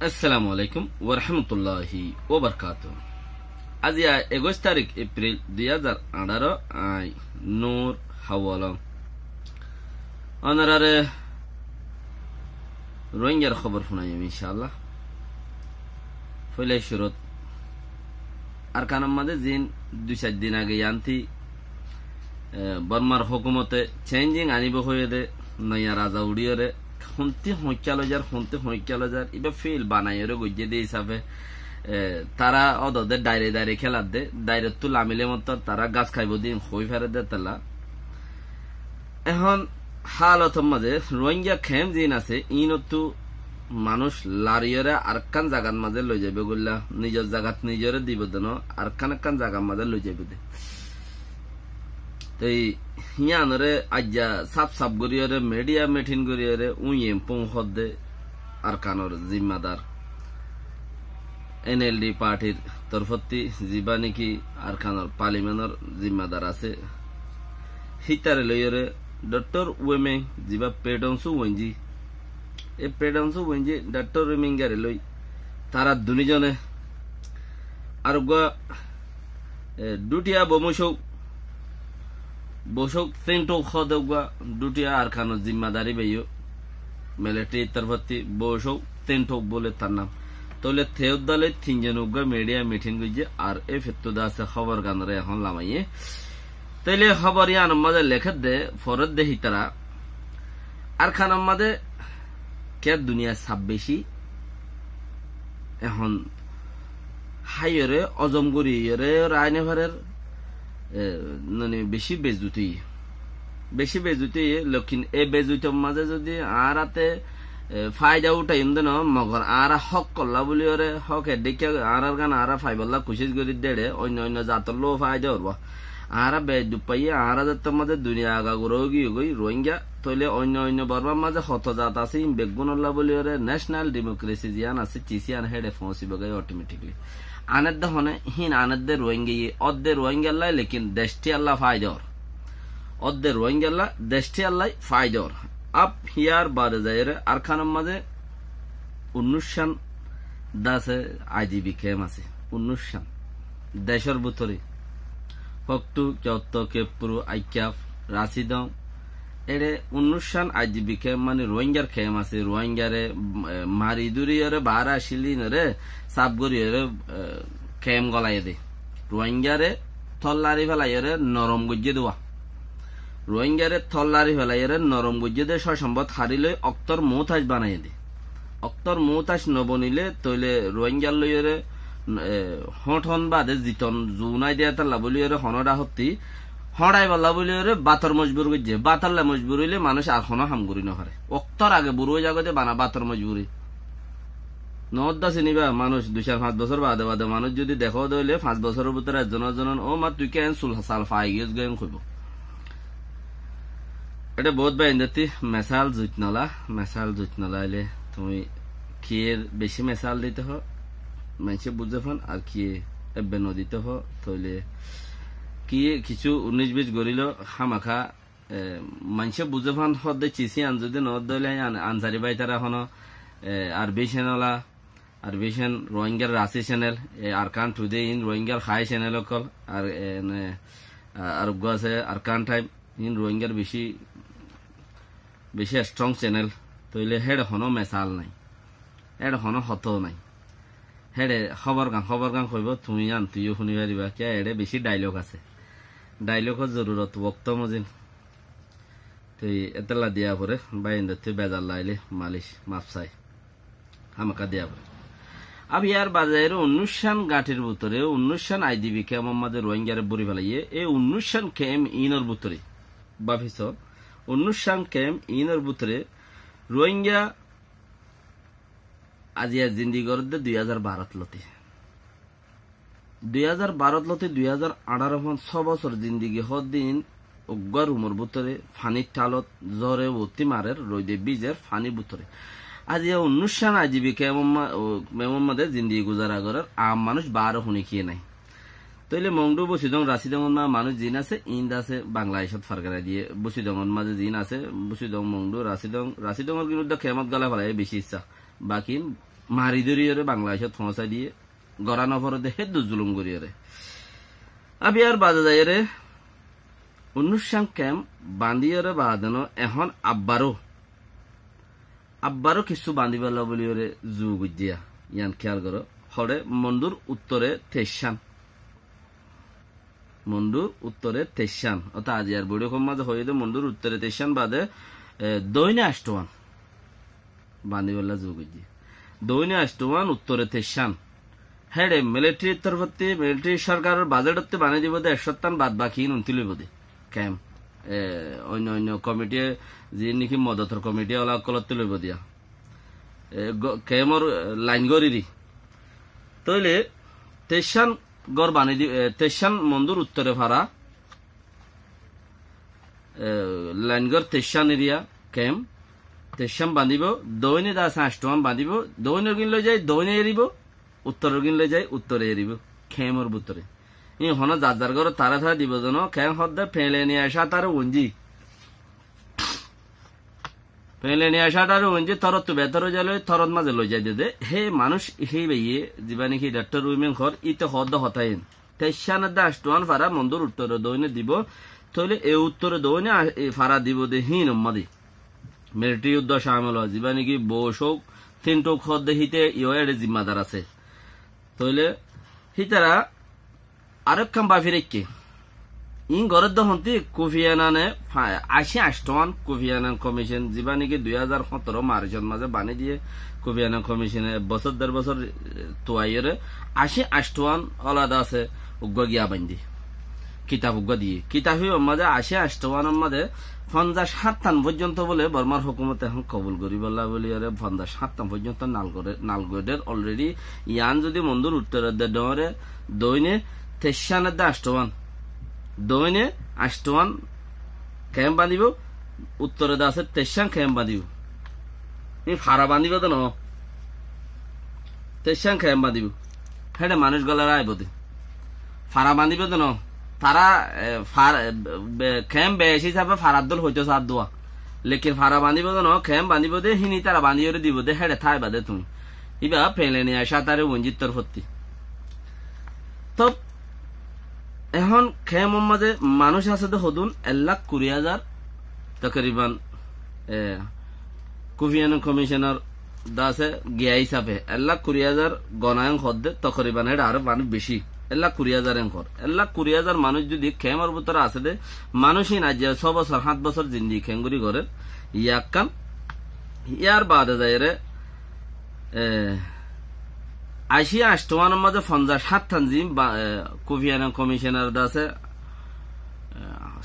আসসালামু আলাইকুম ওয়া রাহমাতুল্লাহি ওয়া বারাকাতুহু। আজ 21 তারিখ এপ্রিল 2018 আই নূর হাওয়ালাম অনারারে রোহিঙ্গার খবর শুনাইম ইনশাআল্লাহ। ফলে শুরুত আর কানাম মাঝে জিন 2-4 দিন আগে আনতি বর্মার হুকুমতে চেঞ্জিং আনিব হয়ে দে নয়া রাজা উড়িয়রে হন্তি হইকালজার ইবা ফিল বানাইরে গজ্জে দিয়ে হিসাবে তারা অদদের ডাইরে খেলার দে ডাইরে তো লামিলে মত তারা গাছ খাইব দিন হই ফেরে দে তালা। এখন হালত মাঝে রোহিঙ্গা খেম জিন আছে ইনতো মানুষ লারিয়রে আরকান জাগার মাঝে লই যাবে গুলা নিজের জাগাত নিজরে দিব দেন আরকান জাগার মাঝে লই যাবে দে। এই হিয়ানরে আজ্জা সাপ গরিয়রে মিডিয়া মিটিং গরিয়রে উইএম পৌঁছদে আরকানর জিম্মাদার এনএলডি পার্টির তরফতি জিবা নাকি আরকানর পার্লিমেন্টর জিম্মাদার আছে হিতারে লইরে ডক্টর ওয়েমে জিবা পেডংসু ওয়েঞ্জি এ পেডংসু ওয়েঞ্জি ডক্টর ওয়েমিঙ্গারে লই তারা দুনিজনে আর দুটিয়া বসক তিনটো খদগা দুটিয়া আরকানর জিম্মাদারি বেয়ো মিলিটারি তরফতি বসক তিনটো বলে তার নাম তাহলে থেউদালে তিনজন মিডিয়া মিটিং গইছে আর এ ফেতুদা আছে খবর গানরে এখন লামাইয়ে তাইলে খবর ইয়ান মাঝে লেখা দে ফরদ দে হিতারা আর খানার মাঝে কে দুনিয়া সাব বেশি এখন হাইরে অজমগুড়িরে রায়নেভারের মানে বেশি বেজুতি লক্ষিণ এ বেজুতির মাঝে যদি আর হাতে ফায়দা উঠাই দেন মগর আর হক করলা বলি ওরে হক দেখে আর গান আর ফাইবল্লা কুশিস করি দেড়ে অন্য জাতর লো ফায়দা করবো আর বেজু পাইয়ে আর জাতের মাঝে দুনিয়া আগা গি গই রোহিঙ্গা তৈলে অন্য বর্মার মাঝে হত জাত আছে বেগুনল্লা বলি ওরে ন্যাশনাল ডেমোক্রেসি জিয়ান আছে চিসিয়ান হেডে ফসিব গাই অটোমেটিকলি আনন্দ হনে হিন আনন্দ রোহিঙ্গা অর্ধে রোহিঙ্গা লেকিন দেশটি আল্লাহ ফায়দর অর্ধে রোহিঙ্গা দেশটি আল্লাহ ফায়দর আপ হিয়ার বাদে যায় আর খানের মাঝে অনুষ্ঠান দাসে আইজিবি কেম আছে অনুষ্ঠান দেশের ভিতরে ফক্টু চত্ত কেপুরু আইক্যাফ রাশিদম এরে অনুষ্ঠান আইজিবি কেম মানে রোহিঙ্গার খেম আছে রোহিঙ্গারে মারি দুরিয়রে বারা শিলিনরে সাবগরিয়রে খেম গলাই দে রোহিঙ্গারে থল্লারি ফেলাইরে নরম গজ্জে দেওয়া রোহিঙ্গারে থল্লারি ফেলাইরে নরম গজ্জে দে সম্পদ হারিলে অক্তর মৌতাজ বানাই দে অক্তর মৌতাজ নবনিলে তৈলে রোহিঙ্গার লইরে হন বাদে জিতন জুনাই দিয়া তাল্লা বলিয়রে হনরা হতি হড়াই বল্লা বলিয়রে বাতর মজবুর গজ্জে বাতাল্লা মজবুর হইলে মানুষ আর কোনো হামগুড়ি নহারে অক্তর আগে বুড়ো জাগতে বানা বাতর মজবুরি নদ্দা চিনিবা মানুষ 2-5 বছর বাদে মানুষ যদি দেখো দইলে 5 বছরের ভিতরে একজন ও মা তুই কেন সাল ফাই গিয়েছ গেম কইব এটা বহুত বাইন্দাতি মেসাল জুতনলা এলে তুমি কিয়ের বেশি মেসাল দিতে হ মানুষে বুঝে ফান আর কিয়ে এবে নদীতে হ তইলে কি কিছু 19-20 গরিল হামাখা মানুষে বুঝে ফান হদে চিসি আন যদি নদ দইলে আনসারি বাই তারা হন আর বেশনলা আর বেশন রোহিঙ্গার রাশি চ্যানেল আরকান টুডে ইন রোহিঙ্গার হাই চ্যানেল কল আর আছে আরকান টাইম ইন রোহিঙ্গার বেশি স্ট্রং চ্যানেল তইলে হেড হনো মেসাল নাই হেড হনো হতো নাই হেডে খবর গান কইব তুমি আন তুইও শুনি পারিবা কে এডে বেশি ডায়লগ আছে ডায়লগের জরুরত বক্ত মজিন তুই এতলা দিয়া পরে বাইন্দ তুই বেজার লাইলে মালিশ মাপসাই আমাকা দিয়া পরে আব ইয়ার বাজারে অনুষ্ঠান গাঠির ভিতরে অনুষ্ঠান আইডিবি কে মোহাম্মদ রোহিঙ্গারে বুড়ি ফেলাইয়ে এই অনুষ্ঠান কেম ইনর ভিতরে বাফিস অনুষ্ঠান কেম ইনর ভিতরে রোহিঙ্গা আজিয়া জিন্দিগর 2012 লতি 2018 6 বছর জিন্দিগি হদিন উগ্র রুমর ভিতরে ফানির টালত জ্বরে অতি মারের রইদে বীজের ফানি ভিতরে আজিয়া অনুষ্ঠান আইজিবি মেমদের জিন্দিগি গুজারা করার আম মানুষ 12 শুনি খেয়ে নাই তইলে মংডু বসিদং রাশিদং মানুষ জিন আছে ইন্দ আছে বাংলাদেশত ফারকারা দিয়ে বসিদং মাঝে জিন আছে বসিদং মংডু রাশিদং বিরুদ্ধে খেমত গালা ফেলাই বেশি ইচ্ছা বাকি মারি ধরিয়ে বাংলাদেশত পৌঁছা দিয়ে গড়া নফরদে হেদু জুলুম করিয়ে আবি আর বাজে যায় রে 19 ক্যাম্প বান্ধিয়ে বাঁধানো এখন আব্বারও কিছু বান্ধিবেলা বলি ওরে জু গুজিয়া ইয়ান খেয়াল করো হরে মন্ডুর উত্তরে তেসান অর্থাৎ আজি আর বড় কম মাঝে হয়ে মন্ডুর উত্তরে তেসান বাদে দৈনে আষ্টওয়ান বান্ধিবেলা জু গুজিয়া দৈনে আষ্টওয়ান উত্তরে তেসান হ্যাঁ মিলিটারির তরফতে মিলিটারি সরকারের বাজেটতে বানিয়ে দিব 1 সপ্তাহ বাদ বাকি নুনতিল বোধে ক্যাম্প অন্য কমিটি যে নাকি মদতর কমিটি ওলা কলতে লইব দিয়া ক্যাম্পর লাইন গড়ি তইলে তেসান গড় বানিয়ে দি তেসান মন্দুর উত্তরে ভাড়া লাইন গড় তেসান এরিয়া ক্যাম্প তেসান বাঁধিব দৈনে দাস 8 টাকা বাঁধিব দৈনে গিন লৈ যায় দৈনে এরিব উত্তরের গিন লৈ যায় উত্তরে এরিব ক্যাম্পর ভিতরে ই হন যার ঘর তারা থাকা দিব যেন খেঁ হদ্দে ফেলে নিয়ে আসা তার উঞ্জি তরত বেতর যাই তরত মাঝে লই যাই দে হে মানুষ সেই বেয়ে যা নাকি ডাক্তার উইমেন ঘর ইতে হদ্দ হতাইন 8 টাকা ফারা মন্দুর উত্তরে দৈনে দিব তাহলে এই উত্তরে দৈনে ফারা দিব দে হিন মাদি মিলিটারি যুদ্ধ সামিল হয় যা নাকি বৌসক 3 টোক হদ্দে হিতে ইয়ের জিম্মাদার আছে তাহলে হিতারা আরেক কাম বাফিরেকে ইন ঘরের দহন্তি কোফিয়ানানে 80 টাকা কোফিয়ানান কমিশন যা নাকি 2017 মার্চের মাঝে বানিয়ে দিয়ে কোফিয়ানান কমিশনে বছর 1.5 বছর তোয়াইরে 80 টাকা আলাদা আছে উগ্র গিয়া বান্ধি কিতাব উগ্র দিয়ে কিতাবই মাঝে 80 টাকার মাঝে 57 পর্যন্ত বলে বর্মার হুকুমত এখন কবুল করি বললা বলি আরে 57 পর্যন্ত নালগড়ের অলরেডি ইয়ান যদি মন্দুর উত্তরে ডরে দৈনে 8 টাকা দৈনে 8 টাকা ক্যাম্প বাঁধিব উত্তরে আছে 13 ক্যাম্প বাঁধিব ফাড়া বাঁধিব তো ন 13 ক্যাম্প বাঁধিব হ্যাঁ মানুষ গলার আইব দে ফাড়া বাঁধিব তো ন তারা ক্যাম্প বেশ হিসাবে ফাড়ার দল হইতো সার দোয়া লেকিন ফাড়া বাঁধিব তো ন ক্যাম্প বাঁধিব দে হিনি তারা বাঁধিয়ে দিব দে হ্যাঁ থাই বাদে তুমি ইবা ফেলে নিয়ে আসা তারে বঞ্জিতর ভর্তি তো এখন খেমর মাঝে মানুষ আছে তো হদুন 1,20,000 তকরিবান কোফিয়ানান কমিশনার দাসে গিয়া হিসাবে 1,20,000 গণায়ন হদ্দে তকরিবান এটা আরো মানুষ বেশি 1,20,000 এঙ্কর 1,20,000 মানুষ যদি খেমর ভিতরে আছে দে মানুষই না যে 6 বছর 7 বছর জিন্দি খেঙ্গুরি করে ইয়াকান ইয়ার বাদে যায় রে 80 টাকার মাঝে 57 থানজিম কোফিয়ানান কমিশনার দাসে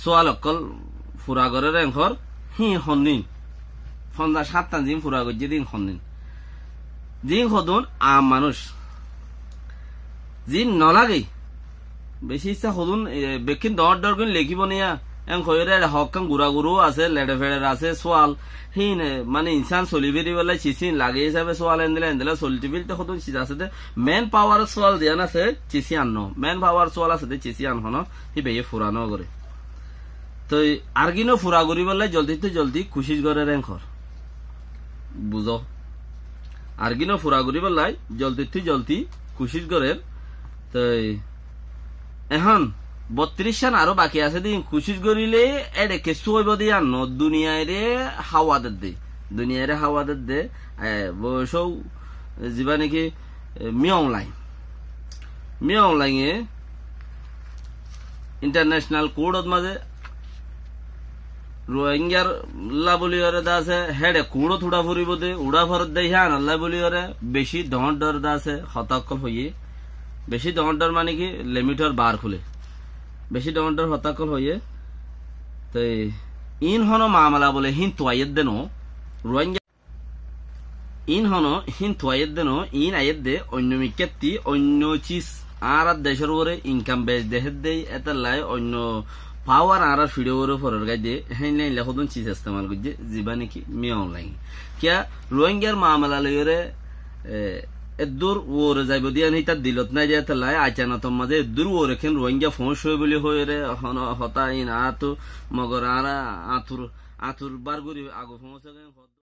সোয়াল অকল ফুরা করে রেঙ্কর হি হন্নিন 57 থানজিম ফুরা গজ্জে দিন হন্নিন জিন হদুন আম মানুষ জিন নলাগে বেশি ইচ্ছা হদুন বেকিন দর গুণ লেখিব নিয়া এন কইরে হকান গুড়া আছে লেডে ফেডের আছে সোয়াল হিন মানে ইনসান চলিবেরি বলে চিচিন লাগে হিসাবে সোয়াল এনদিলে চলতি বিলতে হদুন চিজ আছে দে মেন পাওয়ার সোয়াল দিয়ান আছে চিচি আনো মেন পাওয়ার সোয়াল আছে দে চিচি আন হন হি বেয়ে ফুরানো করে তো আরগিনো ফুরা করি বলে জলদি কুশিস করে রেঙ্কর বুঝো আরগিনো ফুরা করি বলে জলদি কুশিস করে তো এখন 32 সান আরো বাকি আছে দিন কুশিস করিলে এডে কেসু হইব দিয়া ন দুনিয়ারে হাওয়াদের দে বসৌ যা নাকি মিয়ং লাইনে ইন্টারন্যাশনাল কোর্টত মাঝে রোহিঙ্গার লা বলি দা আছে হেডে কুড়ো থুড়া ফুরিব দে উড়া ফরত দে হ্যাঁ আল্লাহ বলি বেশি দর দা আছে হতাকল হইয়ে বেশি দর মানে কি লিমিটর বার খুলে বেশি দর হতাকল হইয়ে তো ইন হন মামলা বলে হিন তোয়াইয়ের দেন রোহিঙ্গা ইন হন হিন তোয়াইয়ের দেন ইন আয়ের দে অন্য মিকেতি অন্য চিজ আর দেশের উপরে ইনকাম বেশ দেহের দেয় এত লাই অন্য পাওয়ার আর ফিডিওর ফরের গাই দে হেন লাইন লেখদন চিজ ইস্তেমাল করছে যা নাকি মিয়ং লাইন কিয়া রোহিঙ্গার মামলা লইরে এদুর ওরে যাইব দিয়া নেই তার দিলত নাই যে লাই আচানতম মাঝে এদুর ওরে খেন রোহিঙ্গা ফোঁস হয়ে বলি হয়ে রে হতা ইন আতো মগর আর আতুর বারগুড়ি আগো ফোঁস